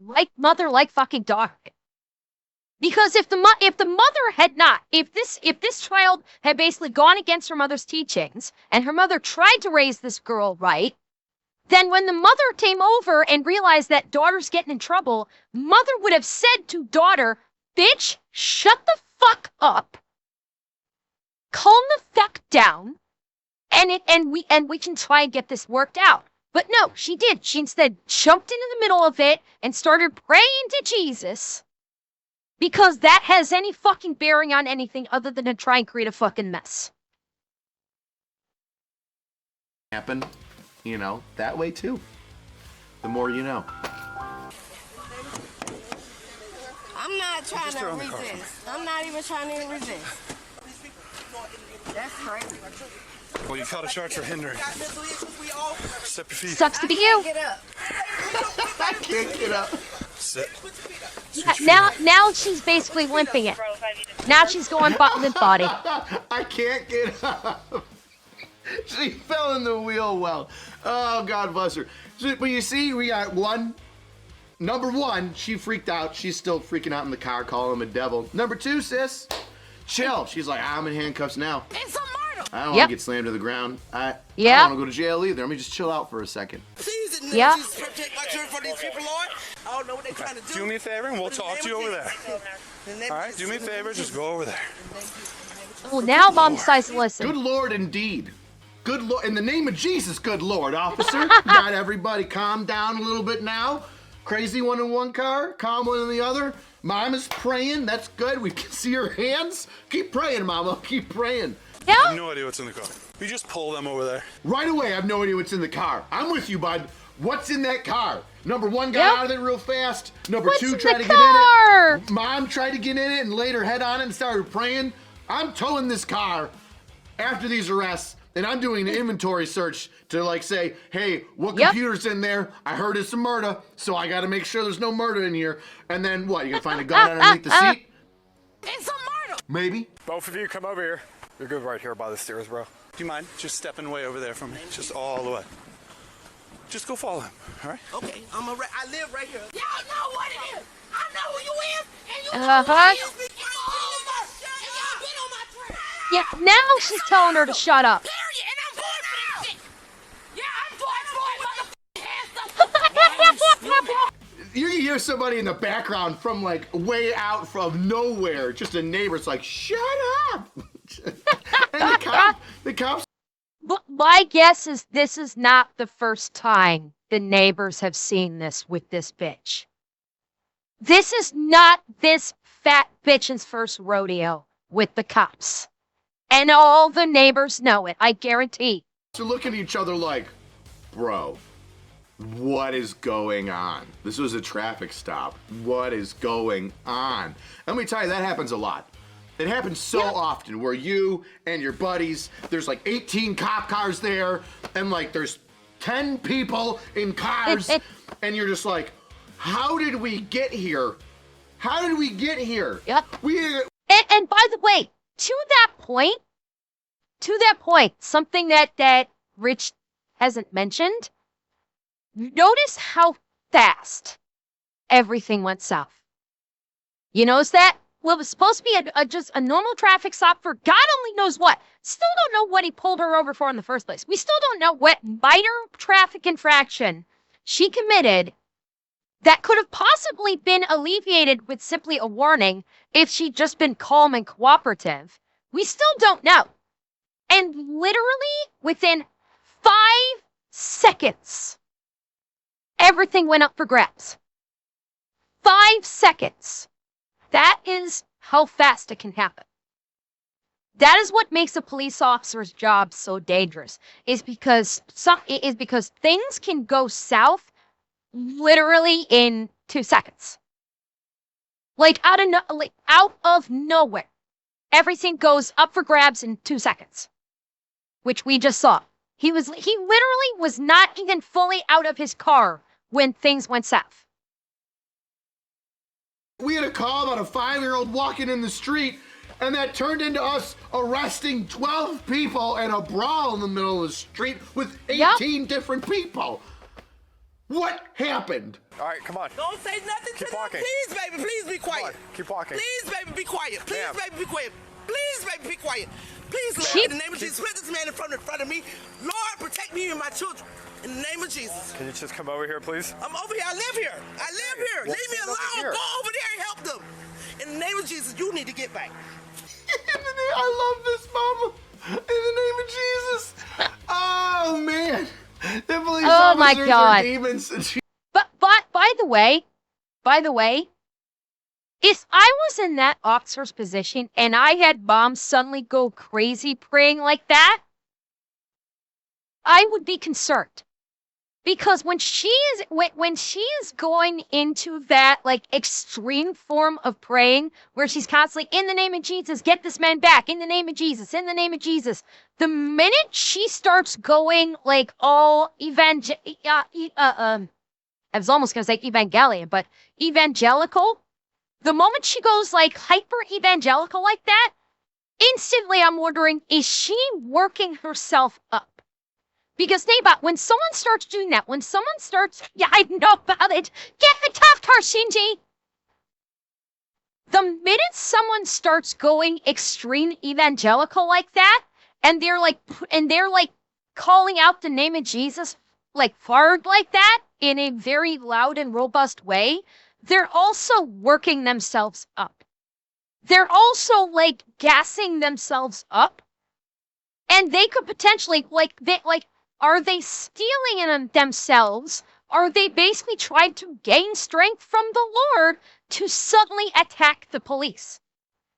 Like mother, like fucking daughter. Because if the mother had not, if this child had basically gone against her mother's teachings and her mother tried to raise this girl right, then when the mother came over and realized that daughter's getting in trouble, mother would have said to daughter, bitch, shut the fuck up, calm the fuck down, and we can try and get this worked out. But no, she did. She instead jumped into the middle of it and started praying to Jesus. Because that has any fucking bearing on anything other than to try and create a fucking mess. Happen, that way too. The more you know. I'm not trying to resist. I'm not even trying to resist. That's crazy. Well, you caught a charge for hindering. Step your feet. Sucks to be you. Get up. I can't get up. Sit. Now she's basically limping it. Now she's going limp body. I can't get up. She fell in the wheel well. Oh, God bless her. But you see, we got number one, she freaked out. She's still freaking out in the car, calling him a devil. Number two, sis, chill. She's like, I'm in handcuffs now. It's a murder. I don't want to get slammed to the ground. I don't want to go to jail either. Let me just chill out for a second. Yeah. Protect my children from these people, Lord. I don't know what they're trying to do. Do me a favor and we'll talk to you over there. All right, do me a favor, just go over there. Oh, now mom decides to listen. Good Lord, indeed. Good Lord, in the name of Jesus, good Lord, officer. Got everybody calm down a little bit now. Crazy one in one car, calm one in the other. Mom is praying, that's good. We can see her hands. Keep praying, Mama, keep praying. Yeah. I have no idea what's in the car. You just pull them over there. Right away, I have no idea what's in the car. I'm with you, bud. What's in that car? Number one got out of it real fast. Number two tried to get in it. Mom tried to get in it and laid her head on it and started praying. I'm towing this car after these arrests, and I'm doing an inventory search to say, hey, what computer's in there? I heard it's a murder, so I got to make sure there's no murder in here. And then what? You gonna find a gun underneath the seat? It's a murder. Maybe. Both of you come over here. You're good right here by the stairs, bro. Do you mind just stepping way over there from me? Just all the way. Just go follow him, all right? Okay, I live right here. Y'all know what it is. I know who you is, and you know who you is. It's over. And y'all been on my trail. Yeah, now she's telling her to shut up. Period. And I'm going for this shit. Yeah, I'm going for it, You can hear somebody in the background from way out from nowhere. Just a neighbor. It's like, shut up. And the cops. But my guess is this is not the first time the neighbors have seen this with this bitch. This is not this fat bitch's first rodeo with the cops. And all the neighbors know it, I guarantee. They're looking at each other like, bro, what is going on? This was a traffic stop. What is going on? Let me tell you, that happens a lot. It happens so often where you and your buddies, there's like 18 cop cars there, and like there's 10 people in cars, and you're just like, how did we get here? How did we get here? Yep. And by the way, to that point, something that Rich hasn't mentioned, notice how fast everything went south. You notice that? Well, it was supposed to be just a normal traffic stop for God only knows what. Still don't know what he pulled her over for in the first place. We still don't know what minor traffic infraction she committed that could have possibly been alleviated with simply a warning if she'd just been calm and cooperative. We still don't know. And literally within 5 seconds, everything went up for grabs. 5 seconds. That is how fast it can happen. That is what makes a police officer's job so dangerous, is because things can go south literally in 2 seconds. Like out of nowhere. Everything goes up for grabs in 2 seconds. Which we just saw. He literally was not even fully out of his car when things went south. We had a call about a 5-year-old walking in the street, and that turned into us arresting 12 people and a brawl in the middle of the street with 18 different people. What happened? All right, come on. Don't say nothing to them. Please, baby, please be quiet. Keep walking. Please, baby, be quiet. Please, baby, be quiet. Please, baby, be quiet. Please, Lord, in the name of Jesus, put this man in front of me. Lord, protect me and my children. In the name of Jesus. Can you just come over here, please? I'm over here. I live here. Well, Leave me alone. Go over there and help them. In the name of Jesus, you need to get back. I love this, Mama. In the name of Jesus. Oh, man. The police officers are demons. But by the way, if I was in that officer's position and I had Mom suddenly go crazy praying like that, I would be concerned. Because when she is going into that like extreme form of praying where she's constantly in the name of Jesus, get this man back, in the name of Jesus, in the name of Jesus, the minute she starts going like all I was almost gonna say Evangelion, but evangelical, the moment she goes like hyper evangelical like that, instantly I'm wondering, is she working herself up? Because think about when someone starts doing that, I know about it. Get the tough car, Shinji. The minute someone starts going extreme evangelical like that, and they're like calling out the name of Jesus, like hard like that, in a very loud and robust way, they're also working themselves up. They're also like gassing themselves up, and they could potentially are they stealing in themselves? Are they basically trying to gain strength from the Lord to suddenly attack the police?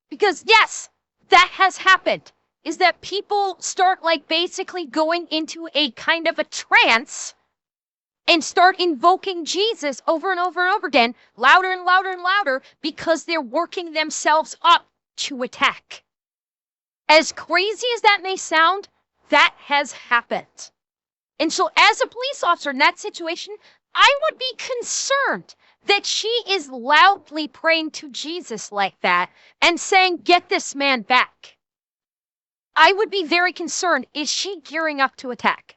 Because yes, that has happened. Is that people start like basically going into a kind of a trance and start invoking Jesus over and over and over again, louder and louder and louder, because they're working themselves up to attack. As crazy as that may sound, that has happened. And so as a police officer in that situation, I would be concerned that she is loudly praying to Jesus like that and saying, get this man back. I would be very concerned. Is she gearing up to attack?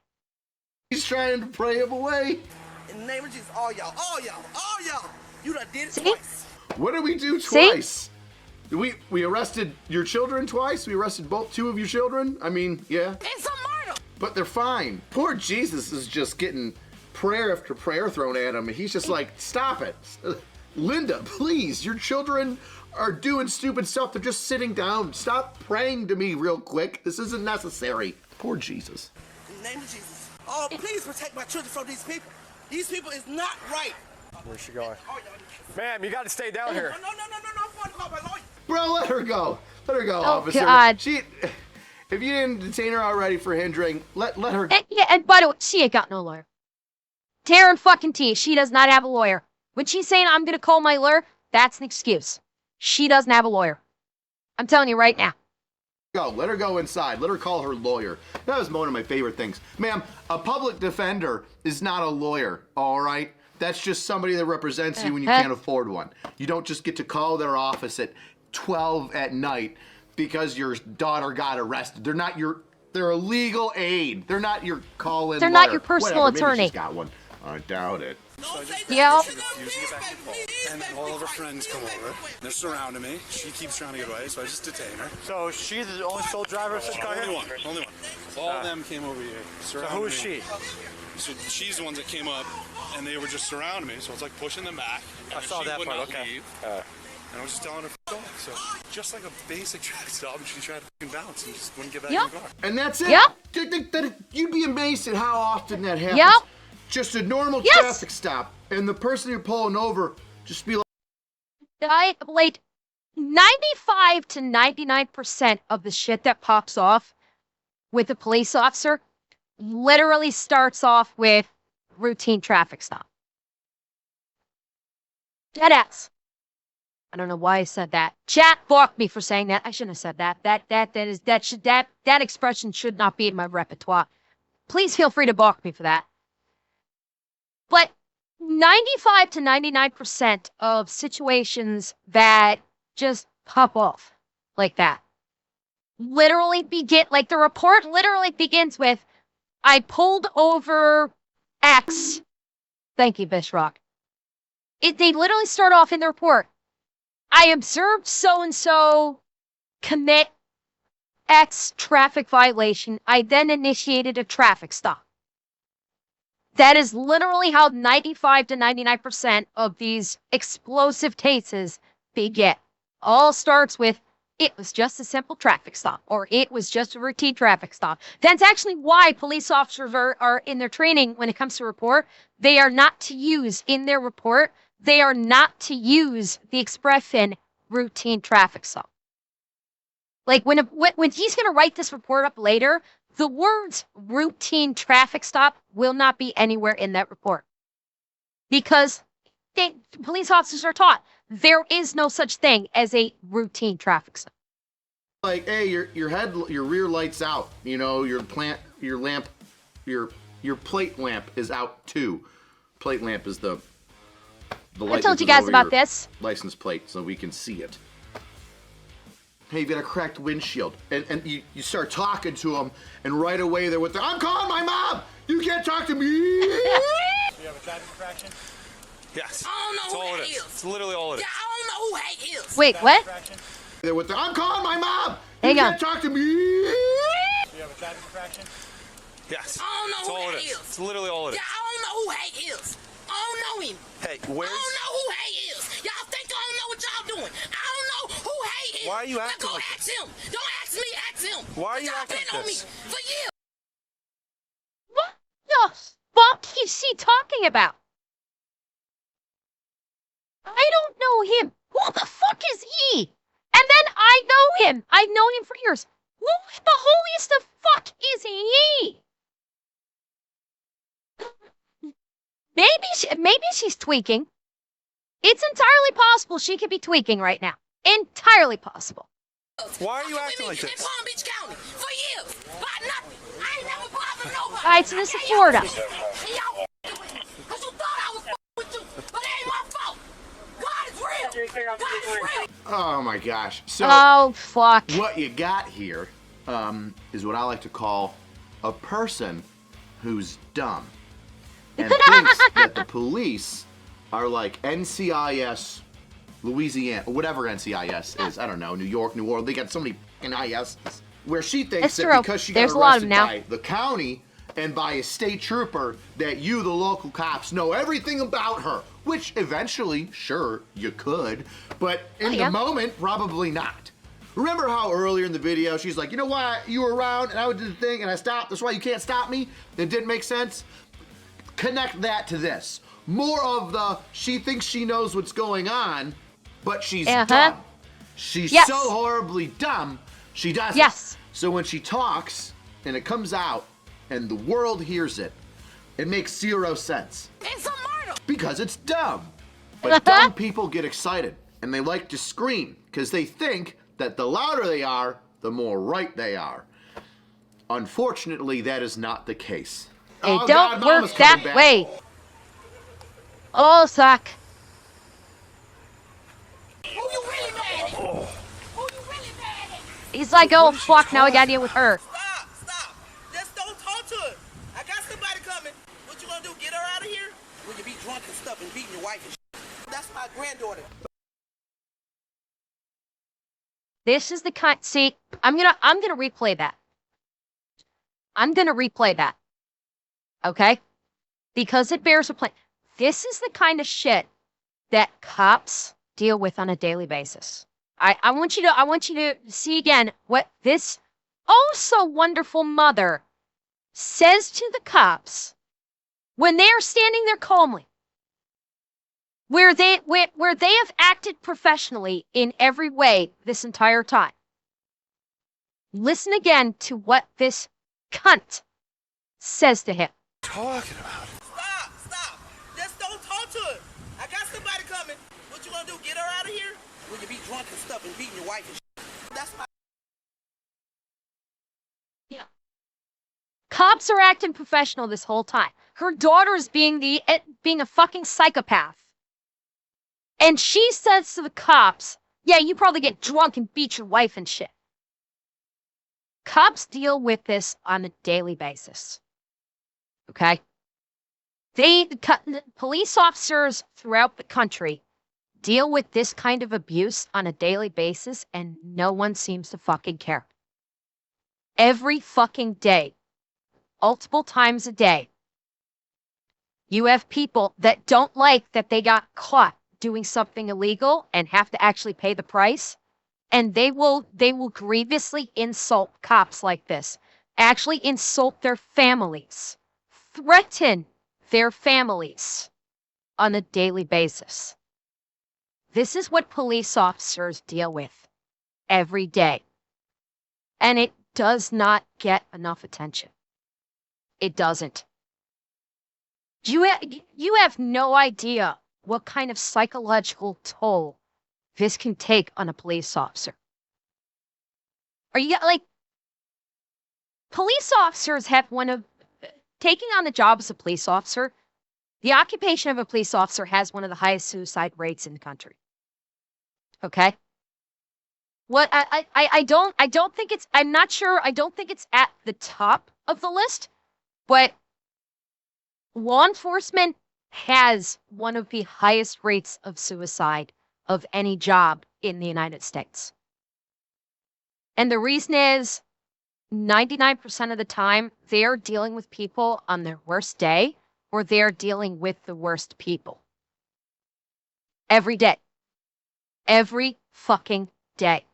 He's trying to pray him away. In the name of Jesus, all y'all. You done did it twice. What did we do twice? We arrested your children twice? We arrested two of your children? I mean, yeah. It's a murder! But they're fine. Poor Jesus is just getting prayer after prayer thrown at him, and he's just like, stop it. Linda, please, your children are doing stupid stuff. They're just sitting down. Stop praying to me real quick. This isn't necessary. Poor Jesus. In the name of Jesus. Oh, please protect my children from these people. These people is not right. Where's she going? Ma'am, you got to stay down here. No. I'm going to call my lawyer. Bro, let her go. Let her go, officer. God. If you didn't detain her already for hindering, let her go. And by the way, she ain't got no lawyer. Taryn fucking T, she does not have a lawyer. When she's saying I'm going to call my lawyer, that's an excuse. She doesn't have a lawyer. I'm telling you right now. Go. Let her go inside. Let her call her lawyer. That was one of my favorite things. Ma'am, a public defender is not a lawyer, all right? That's just somebody that represents you when you can't afford one. You don't just get to call their office at 12 at night because your daughter got arrested. They're a legal aid. They're not your call-in They're lawyer. not your personal Whatever, attorney. Maybe she's got one. I doubt it. Yep. And all of her friends come over. They're surrounding me. She keeps trying to get away, so I just detain her. So she's the only sole driver of this car here? Only one. All of them came over here. So who is she? So she's the ones that came up, and they were just surrounding me, so it's like pushing them back. I saw that part, okay. Leave, and I was just telling her, f*** off. So just like a basic traffic stop, and she tried to f***ing bounce and just wouldn't get back in the car. And that's it. Yep. You'd be amazed at how often that happens. Yep. Just a normal traffic stop, and the person you're pulling over just be like 95 to 99% of the shit that pops off with a police officer literally starts off with routine traffic stop. Deadass. I don't know why I said that. Chat balked me for saying that. I shouldn't have said that. That expression should not be in my repertoire. Please feel free to balk me for that. But 95 to 99% of situations that just pop off like that literally the report literally begins with, I pulled over X. Thank you, Bishrock. They literally start off in the report. I observed so-and-so commit X traffic violation. I then initiated a traffic stop. That is literally how 95 to 99% of these explosive cases begin. All starts with, it was just a simple traffic stop, or it was just a routine traffic stop. That's actually why police officers are in their training when it comes to report. They are not to use in their report, they are not to use the expression routine traffic stop. Like when he's going to write this report up later, the words routine traffic stop will not be anywhere in that report. Because police officers are taught there is no such thing as a routine traffic stop. Like, hey, your rear light's out. You know, your plate lamp is out too. Plate lamp is the light. I told you guys about this. License plate, so we can see it. Hey, you've got a cracked windshield, and you start talking to them, and right away they're with the, I'm calling my mom! You can't talk to me! Do you have a traffic infraction? Yes. I don't know who that is. It's literally all it is. Yeah, I don't know who that is. Wait, what? They're with the, I'm calling my mom! Hang you on. can't talk to me! Do you have a traffic infraction? Yes. I don't know who that is. It's literally all it is. Yeah, I don't know who that is. I don't know him. Hey, I don't know who that is. Y'all think I don't know what y'all doing. I don't know who that is. Why are you acting go like ask him. Don't ask me, ask him. Why are you Y'all acting been like on me this? for years. What the fuck is he talking about? I don't know him. Who the fuck is he? And then I know him. I've known him for years. Who the holiest of fuck is he? Maybe she's tweaking. It's entirely possible she could be tweaking right now. Entirely possible. Why are you acting like In this? Palm Beach County for years. By nothing. I ain't never bothered nobody. Alright, so this is Florida. And y'all because you thought I was with you. But it ain't my fault. God is real. God is real. Oh my gosh. So, Oh, fuck. what you got here is what I like to call a person who's dumb and thinks that the police are like NCIS, Louisiana, or whatever NCIS is. I don't know, New York, New Orleans. They got so many NIS. Where she thinks That's that true. because she There's got a lot of arrested them now. by the county and by a state trooper, that you, the local cops, know everything about her. Which eventually, sure, you could, but in the moment, probably not. Remember how earlier in the video she's like, you know why you were around and I did the thing and I stopped, that's why you can't stop me? It didn't make sense? Connect that to this. More of the, she thinks she knows what's going on, but she's dumb. She's so horribly dumb, she doesn't. Yes. So when she talks and it comes out and the world hears it, it makes zero sense. It's a murder. Because it's dumb. But dumb people get excited and they like to scream because they think that the louder they are, the more right they are. Unfortunately, that is not the case. It don't work that way. Oh, suck. Who you really mad at? Who you really mad at? He's like, oh, fuck, now I gotta deal with her. Stop. Just don't talk to her. I got somebody coming. What you gonna do, get her out of here? Will you be drunk and stuff and beating your wife and shit? That's my granddaughter. This is the kind, see, I'm gonna replay that. I'm gonna replay that. Okay? Because it bears replaying. This is the kind of shit that cops deal with on a daily basis. I want you to see again what this oh so wonderful mother says to the cops when they are standing there calmly. Where they have acted professionally in every way this entire time. Listen again to what this cunt says to him. Talking about it. Stop. Just don't talk to her. I got somebody coming. What you gonna do, get her out of here? Will you be drunk and stuff and beating your wife and shit? That's my... Yeah. Cops are acting professional this whole time. Her daughter is being a fucking psychopath. And she says to the cops, yeah, you probably get drunk and beat your wife and shit. Cops deal with this on a daily basis. Okay? Police officers throughout the country deal with this kind of abuse on a daily basis, and no one seems to fucking care. Every fucking day, multiple times a day, you have people that don't like that they got caught doing something illegal and have to actually pay the price, and they will grievously insult cops like this, actually insult their families, threaten their families on a daily basis. This is what police officers deal with every day, and it does not get enough attention. It doesn't. You have no idea what kind of psychological toll this can take on a police officer. Are you like, police officers have taking on the job as a police officer, the occupation of a police officer has one of the highest suicide rates in the country. Okay? What I don't think it's, I'm not sure, I don't think it's at the top of the list, but law enforcement has one of the highest rates of suicide of any job in the United States. And the reason is 99% of the time they're dealing with people on their worst day, or they're dealing with the worst people. Every day. Every fucking day.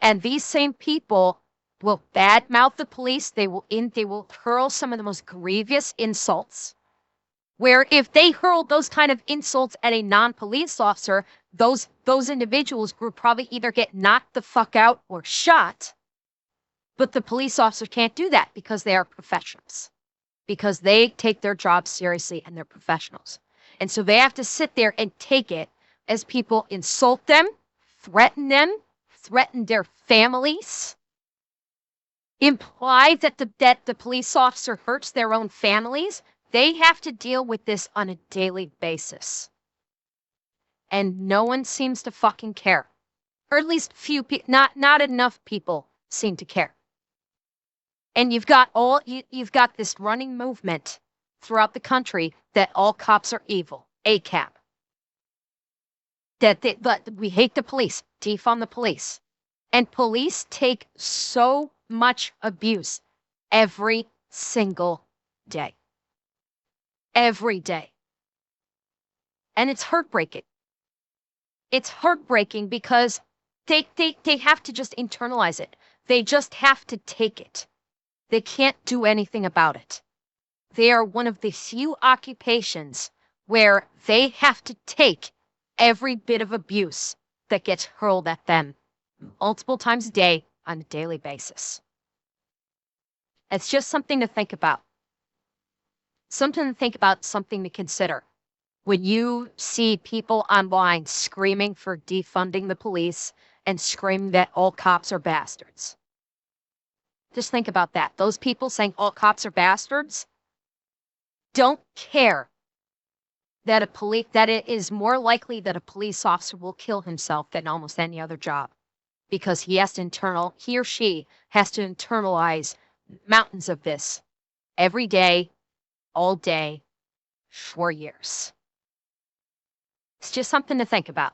And these same people will badmouth the police. They will hurl some of the most grievous insults. Where if they hurled those kind of insults at a non-police officer, those individuals would probably either get knocked the fuck out or shot. But the police officer can't do that because they are professionals. Because they take their job seriously and they're professionals. And so they have to sit there and take it as people insult them, threaten their families, imply that the police officer hurts their own families. They have to deal with this on a daily basis. And no one seems to fucking care. Or at least few people, not enough people seem to care. And you've got this running movement throughout the country that all cops are evil. ACAB. But we hate the police. Defund the police. And police take so much abuse every single day. Every day. And it's heartbreaking. It's heartbreaking because they have to just internalize it. They just have to take it. They can't do anything about it. They are one of the few occupations where they have to take every bit of abuse that gets hurled at them multiple times a day on a daily basis. It's just something to think about. Something to think about, something to consider. When you see people online screaming for defunding the police and screaming that all cops are bastards. Just think about that. Those people saying all cops are bastards don't care that it is more likely that a police officer will kill himself than almost any other job, because he or she has to internalize mountains of this every day, all day, for years. It's just something to think about.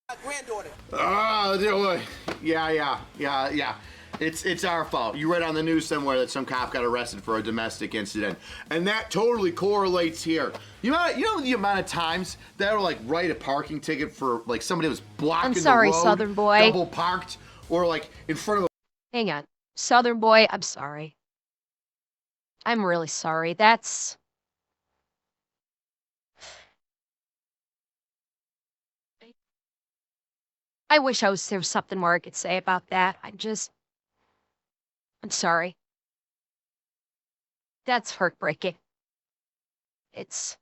My granddaughter. Oh, yeah. It's our fault. You read on the news somewhere that some cop got arrested for a domestic incident, and that totally correlates here. You know the amount of times that will like write a parking ticket for like somebody was blocking the road, I'm sorry, Southern boy. double parked, or like in front of a... Hang on. Southern boy, I'm sorry. I'm really sorry. That's... I wish there was something more I could say about that. I'm sorry. That's heartbreaking. It's...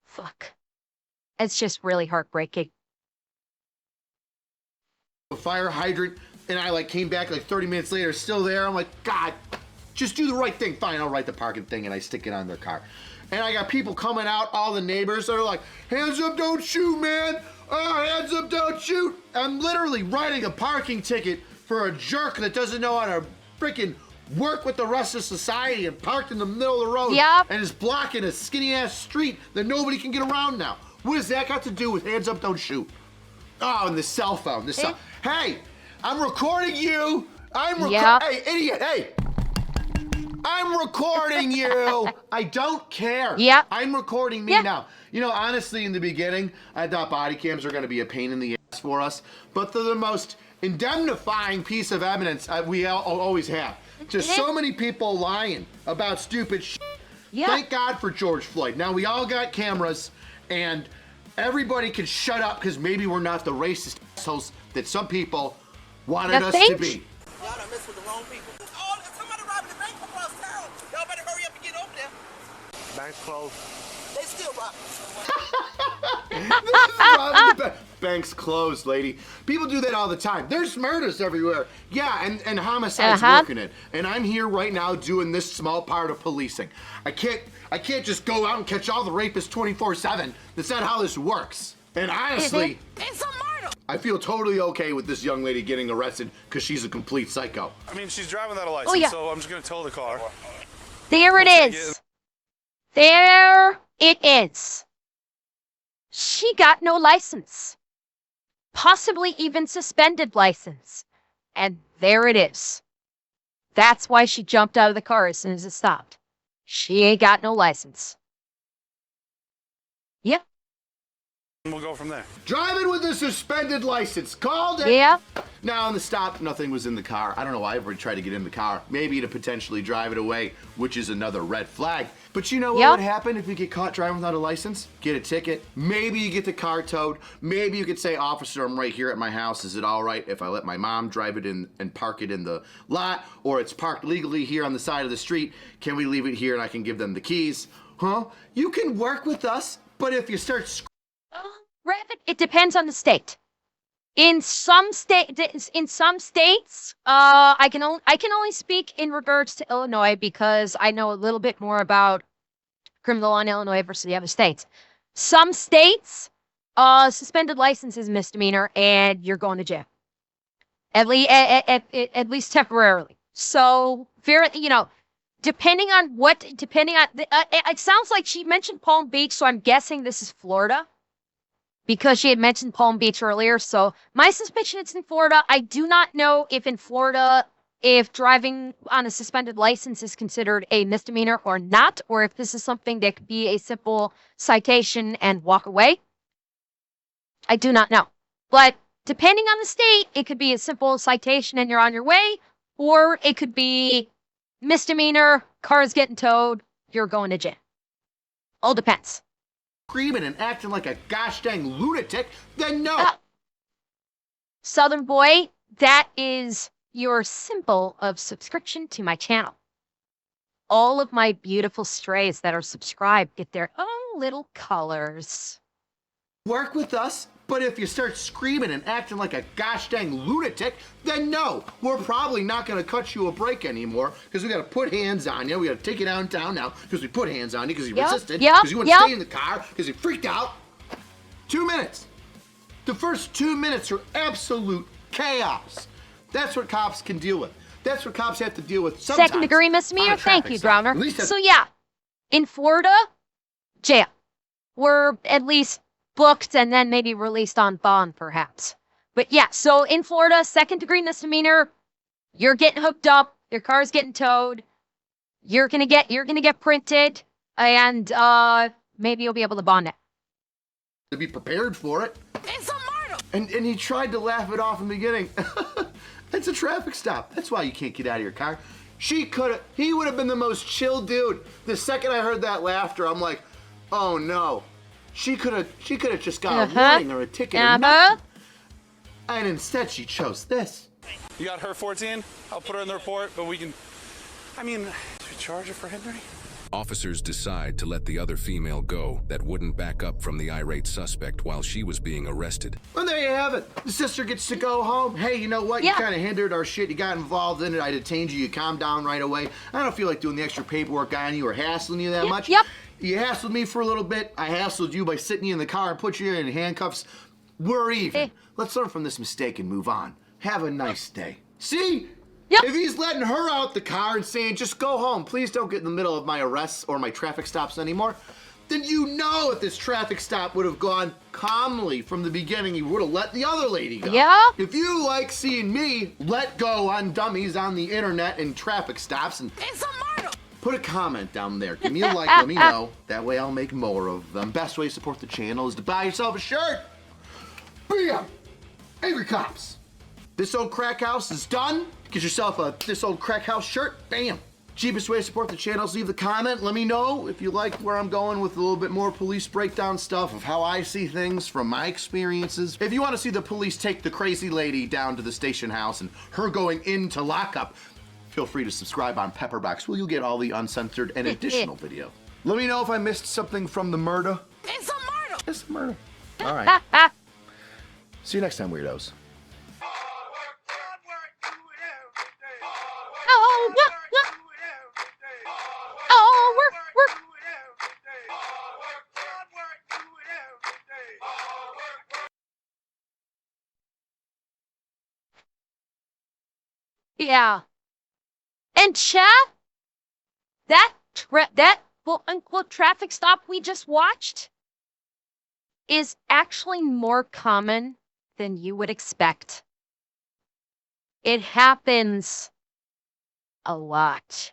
Fuck. It's just really heartbreaking. A fire hydrant, and I like came back like 30 minutes later, still there. I'm like, God, just do the right thing. Fine, I'll write the parking thing, and I stick it on their car. And I got people coming out, all the neighbors that are like, hands up, don't shoot, man. Oh, hands up, don't shoot. I'm literally writing a parking ticket for a jerk that doesn't know how to freaking work with the rest of society and parked in the middle of the road. Yep. And is blocking a skinny ass street that nobody can get around now. What does that got to do with hands up, don't shoot? Oh, and the cell phone. Hey, I'm recording you. Hey, idiot. Hey. I'm recording you. I don't care. Yeah. I'm recording me now. You know, honestly, in the beginning, I thought body cams are going to be a pain in the ass for us, but they're the most indemnifying piece of evidence we always have. Just so many people lying about stupid shit. Yeah. Thank God for George Floyd. Now we all got cameras, and everybody can shut up because maybe we're not the racist assholes that some people wanted us to be. Y'all done messed with the wrong people. Oh, somebody robbing the bank across town. Y'all better hurry up and get over there. Bank's closed. They still robbing. Bank's closed, lady. People do that all the time. There's murders everywhere. Yeah, and homicides working it. And I'm here right now doing this small part of policing. I can't just go out and catch all the rapists 24/7. That's not how this works. And honestly, It's a murder. I feel totally okay with this young lady getting arrested because she's a complete psycho. I mean, she's driving without a license, so I'm just going to tow the car. There it is. There it is. She got no license. Possibly even suspended license. And there it is. That's why she jumped out of the car as soon as it stopped. She ain't got no license. Yep. We'll go from there. Driving with a suspended license. Called it. Yeah. Now on the stop, nothing was in the car. I don't know why I ever tried to get in the car. Maybe to potentially drive it away, which is another red flag. But you know what would happen if you get caught driving without a license? Get a ticket. Maybe you get the car towed. Maybe you could say, officer, I'm right here at my house. Is it all right if I let my mom drive it in and park it in the lot? Or it's parked legally here on the side of the street. Can we leave it here and I can give them the keys? Huh? You can work with us, but if you start... It depends on the state. In some states, I can only speak in regards to Illinois because I know a little bit more about criminal law in Illinois versus the other states. Some states, suspended license is misdemeanor and you're going to jail. At least temporarily. So, depending on, it sounds like she mentioned Palm Beach, so I'm guessing this is Florida. Because she had mentioned Palm Beach earlier, so my suspicion it's in Florida. I do not know if in Florida, if driving on a suspended license is considered a misdemeanor or not, or if this is something that could be a simple citation and walk away. I do not know. But depending on the state, it could be a simple citation and you're on your way, or it could be misdemeanor, car's getting towed, you're going to jail. All depends. Screaming and acting like a gosh dang lunatic, then no. Southern boy, that is your symbol of subscription to my channel. All of my beautiful strays that are subscribed get their own little colors. work with us, but if you start screaming and acting like a gosh dang lunatic, then no, we're probably not gonna cut you a break anymore because we gotta put hands on you. We gotta take you downtown now because we put hands on you because you resisted, because you wouldn't stay in the car, because you freaked out. 2 minutes. The first 2 minutes are absolute chaos. That's what cops can deal with. That's what cops have to deal with sometimes. Second-degree misdemeanor? Thank you, Drowner. So yeah, in Florida, jail. We're at least booked and then maybe released on bond, perhaps. But yeah, so in Florida, second-degree misdemeanor, you're getting hooked up, your car's getting towed, you're gonna get printed, and maybe you'll be able to bond it. To be prepared for it. It's a murder. And he tried to laugh it off in the beginning. It's a traffic stop. That's why you can't get out of your car. He would have been the most chill dude. The second I heard that laughter, I'm like, oh no. She could have just got a warning or a ticket or nothing. And instead she chose this. You got her 14? I'll put her in the report, but we can, should we charge her for hindering? Officers decide to let the other female go that wouldn't back up from the irate suspect while she was being arrested. Well, there you have it. The sister gets to go home. Hey, you know what? You kind of hindered our shit. You got involved in it. I detained you. You calmed down right away. I don't feel like doing the extra paperwork on you or hassling you that much. You hassled me for a little bit. I hassled you by sitting you in the car and put you in handcuffs. We're even. Let's learn from this mistake and move on. Have a nice day. See? If he's letting her out the car and saying, just go home, please don't get in the middle of my arrests or my traffic stops anymore, then you know if this traffic stop would have gone calmly from the beginning, he would have let the other lady go. If you like seeing me let go on dummies on the internet and traffic stops, and it's a murder. Put a comment down there. Give me a like, let me know. That way I'll make more of them. Best way to support the channel is to buy yourself a shirt. Bam! Angry Cops. This Old Crack House is done. Get yourself a This Old Crack House shirt. Bam! Cheapest way to support the channel is leave the comment. Let me know if you like where I'm going with a little bit more police breakdown stuff of how I see things from my experiences. If you want to see the police take the crazy lady down to the station house and her going into lockup, feel free to subscribe on Pepperbox where you'll get all the uncensored and additional video. Let me know if I missed something from the murder. It's a murder. It's a murder. All right. See you next time, weirdos. Yeah. And chat, that quote-unquote traffic stop we just watched is actually more common than you would expect. It happens a lot.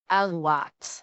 A lot.